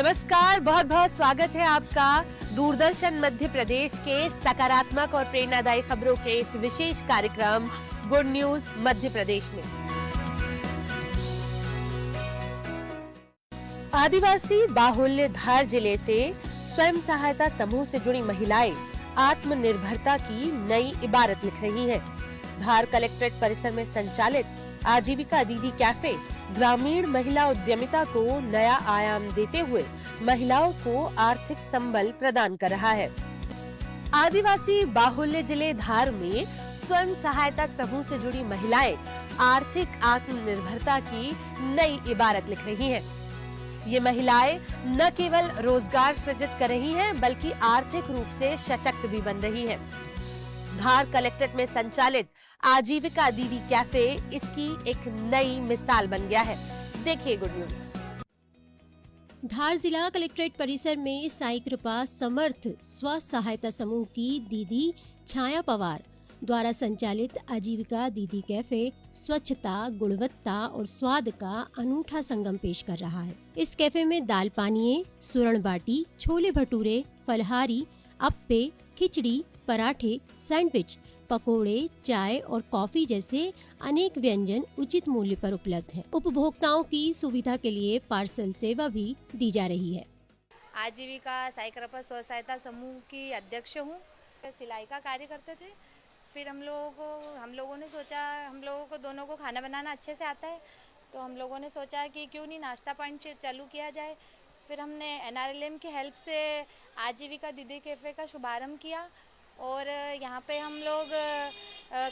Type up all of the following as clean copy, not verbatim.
नमस्कार, बहुत बहुत स्वागत है आपका दूरदर्शन मध्य प्रदेश के सकारात्मक और प्रेरणादायी खबरों के इस विशेष कार्यक्रम गुड न्यूज मध्य प्रदेश में। आदिवासी बाहुल्य धार जिले से स्वयं सहायता समूह से जुड़ी महिलाएं आत्मनिर्भरता की नई इबारत लिख रही हैं। धार कलेक्ट्रेट परिसर में संचालित आजीविका दीदी कैफे ग्रामीण महिला उद्यमिता को नया आयाम देते हुए महिलाओं को आर्थिक संबल प्रदान कर रहा है। आदिवासी बाहुल्य जिले धार में स्वयं सहायता समूह से जुड़ी महिलाएं आर्थिक आत्मनिर्भरता की नई इबारत लिख रही हैं। ये महिलाएं न केवल रोजगार सृजित कर रही हैं, बल्कि आर्थिक रूप से सशक्त भी बन रही हैं। धार कलेक्ट्रेट में संचालित आजीविका दीदी कैफे इसकी एक नई मिसाल बन गया है। देखिए गुड न्यूज। धार जिला कलेक्ट्रेट परिसर में साई कृपा समर्थ स्व सहायता समूह की दीदी छाया पवार द्वारा संचालित आजीविका दीदी कैफे स्वच्छता, गुणवत्ता और स्वाद का अनूठा संगम पेश कर रहा है। इस कैफे में दाल पानिये, सूरण बाटी, छोले भटूरे, फलहारी, अप्पे, खिचड़ी, पराठे, सैंडविच, पकोड़े, चाय और कॉफी जैसे अनेक व्यंजन उचित मूल्य पर उपलब्ध हैं। उपभोक्ताओं की सुविधा के लिए पार्सल सेवा भी दी जा रही है। आजीविका साई कृपा स्व सहायता समूह की अध्यक्ष हूँ। सिलाई का कार्य करते थे, फिर हम लोगों ने सोचा, हम लोगों को दोनों को खाना बनाना अच्छे से आता है, तो हम लोगों ने सोचा कि क्यों नहीं नाश्ता पॉइंट चालू किया जाए। फिर हमने NRLM की हेल्प से आजीविका दीदी कैफ़े का शुभारंभ किया और यहाँ पे हम लोग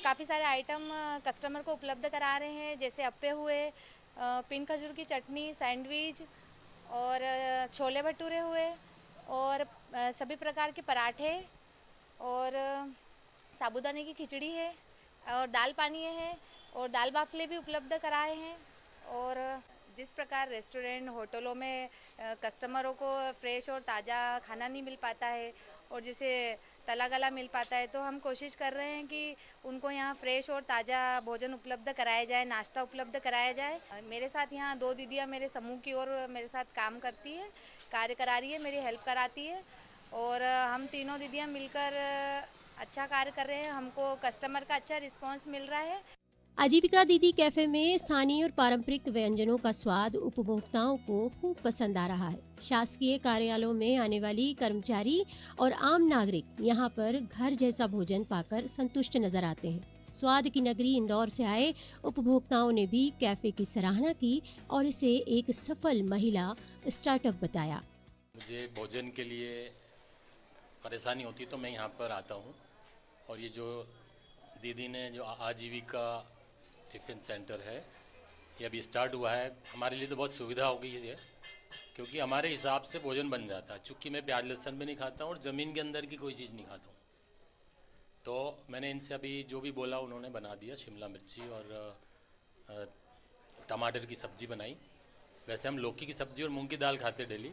काफ़ी सारे आइटम कस्टमर को उपलब्ध करा रहे हैं, जैसे अप्पे हुए, पिन खजूर की चटनी, सैंडविच और छोले भटूरे हुए और सभी प्रकार के पराठे और साबूदाने की खिचड़ी है और दाल पानिये है और दाल बाफले भी उपलब्ध कराए हैं। और जिस प्रकार रेस्टोरेंट होटलों में कस्टमरों को फ्रेश और ताज़ा खाना नहीं मिल पाता है और जिसे तला गला मिल पाता है, तो हम कोशिश कर रहे हैं कि उनको यहाँ फ्रेश और ताज़ा भोजन उपलब्ध कराया जाए, नाश्ता उपलब्ध कराया जाए। मेरे साथ यहाँ 2 दीदियाँ मेरे समूह की ओर मेरे साथ काम करती है, कार्य करा रही है, मेरी हेल्प कराती है और हम तीनों दीदियाँ मिलकर अच्छा कार्य कर रहे हैं। हमको कस्टमर का अच्छा रिस्पॉन्स मिल रहा है। आजीविका दीदी कैफे में स्थानीय और पारंपरिक व्यंजनों का स्वाद उपभोक्ताओं को खूब पसंद आ रहा है। शासकीय कार्यालयों में आने वाली कर्मचारी और आम नागरिक यहाँ पर घर जैसा भोजन पाकर संतुष्ट नजर आते हैं। स्वाद की नगरी इंदौर से आए उपभोक्ताओं ने भी कैफे की सराहना की और इसे एक सफल महिला स्टार्टअप बताया। मुझे भोजन के लिए परेशानी होती तो मैं यहाँ पर आता हूँ और ये जो दीदी ने जो आजीविका टिफ़िन सेंटर है ये अभी स्टार्ट हुआ है, हमारे लिए तो बहुत सुविधा हो गई है क्योंकि हमारे हिसाब से भोजन बन जाता है। चूँकि मैं प्याज लहसुन भी नहीं खाता हूँ और ज़मीन के अंदर की कोई चीज़ नहीं खाता हूँ, तो मैंने इनसे अभी जो भी बोला उन्होंने बना दिया। शिमला मिर्ची और टमाटर की सब्ज़ी बनाई। वैसे हम लौकी की सब्ज़ी और मूंग की दाल खाते डेली,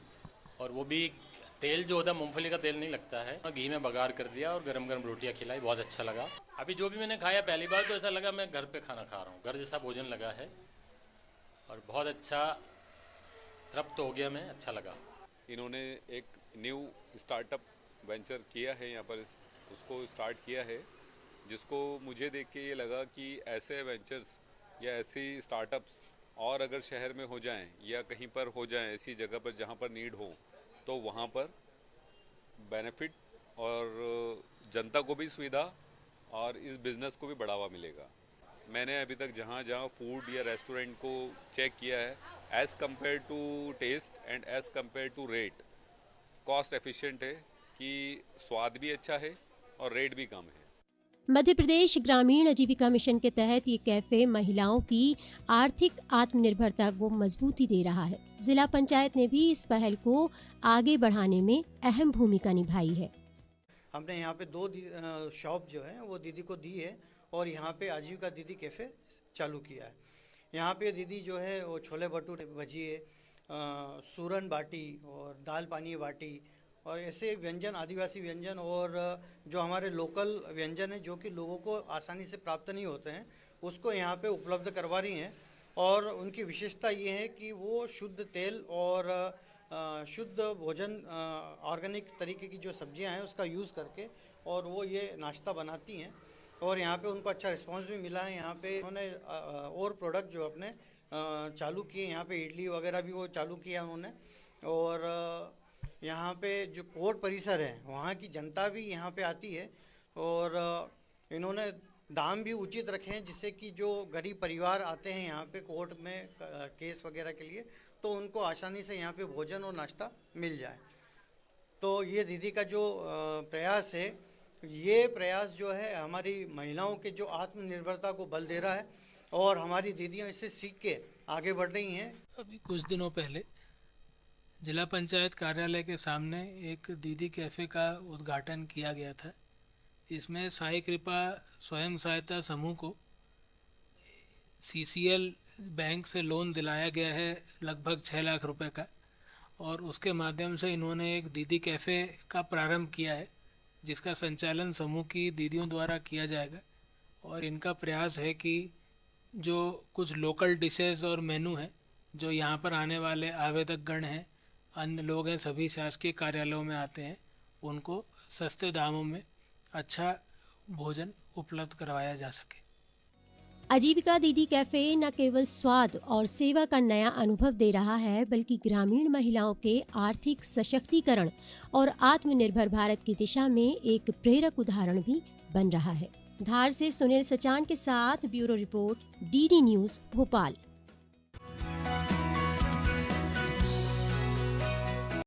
और वो भी तेल जो होता है मूंगफली का तेल नहीं लगता है। घी में बघार कर दिया और गरम गरम रोटियां खिलाई, बहुत अच्छा लगा। अभी जो भी मैंने खाया पहली बार तो ऐसा लगा मैं घर पे खाना खा रहा हूँ, घर जैसा भोजन लगा है और बहुत अच्छा तृप्त हो गया मैं, अच्छा लगा। इन्होंने एक न्यू स्टार्टअप वेंचर किया है यहाँ पर, उसको स्टार्ट किया है, जिसको मुझे देख के ये लगा कि ऐसे वेंचर्स या ऐसी स्टार्टअप्स और अगर शहर में हो जाएं या कहीं पर हो जाएं, ऐसी जगह पर जहाँ पर नीड हो, तो वहाँ पर बेनिफिट और जनता को भी सुविधा और इस बिज़नेस को भी बढ़ावा मिलेगा। मैंने अभी तक जहाँ जहाँ फूड या रेस्टोरेंट को चेक किया है, as compare to taste and as compare to rate, cost efficient है कि स्वाद भी अच्छा है और रेट भी कम है। मध्य प्रदेश ग्रामीण आजीविका मिशन के तहत ये कैफे महिलाओं की आर्थिक आत्मनिर्भरता को मजबूती दे रहा है। जिला पंचायत ने भी इस पहल को आगे बढ़ाने में अहम भूमिका निभाई है। हमने यहाँ पे 2 शॉप जो है वो दीदी को दी है और यहाँ पे आजीविका दीदी कैफे चालू किया है। यहाँ पे दीदी जो है वो छोले भटूरे, भजिए, सूरन बाटी और दाल पानी बाटी और ऐसे व्यंजन, आदिवासी व्यंजन और जो हमारे लोकल व्यंजन है जो कि लोगों को आसानी से प्राप्त नहीं होते हैं, उसको यहाँ पे उपलब्ध करवा रही हैं। और उनकी विशेषता ये है कि वो शुद्ध तेल और शुद्ध भोजन ऑर्गेनिक तरीके की जो सब्जियां हैं उसका यूज़ करके और वो ये नाश्ता बनाती हैं और यहाँ पे उनको अच्छा रिस्पांस भी मिला है। यहाँ पे उन्होंने और प्रोडक्ट जो अपने चालू किए, यहाँ पे इडली वगैरह भी वो चालू किया उन्होंने। और यहाँ पे जो कोर्ट परिसर है वहाँ की जनता भी यहाँ पे आती है और इन्होंने दाम भी उचित रखे हैं, जिससे कि जो गरीब परिवार आते हैं यहाँ पे कोर्ट में केस वगैरह के लिए, तो उनको आसानी से यहाँ पे भोजन और नाश्ता मिल जाए। तो ये दीदी का जो प्रयास है, ये प्रयास जो है हमारी महिलाओं के जो आत्मनिर्भरता को बल दे रहा है और हमारी दीदियाँ इससे सीख के आगे बढ़ रही हैं। अभी कुछ दिनों पहले जिला पंचायत कार्यालय के सामने एक दीदी कैफ़े का उद्घाटन किया गया था। इसमें साई कृपा स्वयं सहायता समूह को CCL बैंक से लोन दिलाया गया है लगभग 6 लाख रुपए का, और उसके माध्यम से इन्होंने एक दीदी कैफ़े का प्रारंभ किया है, जिसका संचालन समूह की दीदियों द्वारा किया जाएगा। और इनका प्रयास है कि जो कुछ लोकल डिशेस और मेनू हैं, जो यहाँ पर आने वाले आवेदक गण हैं, अन्य लोग हैं, सभी शासकीय कार्यालयों में आते हैं, उनको सस्ते दामों में अच्छा भोजन उपलब्ध करवाया जा सके। आजीविका दीदी कैफे न केवल स्वाद और सेवा का नया अनुभव दे रहा है, बल्कि ग्रामीण महिलाओं के आर्थिक सशक्तिकरण और आत्मनिर्भर भारत की दिशा में एक प्रेरक उदाहरण भी बन रहा है। धार से सुनील सचान के साथ bureau report, DD news Bhopal.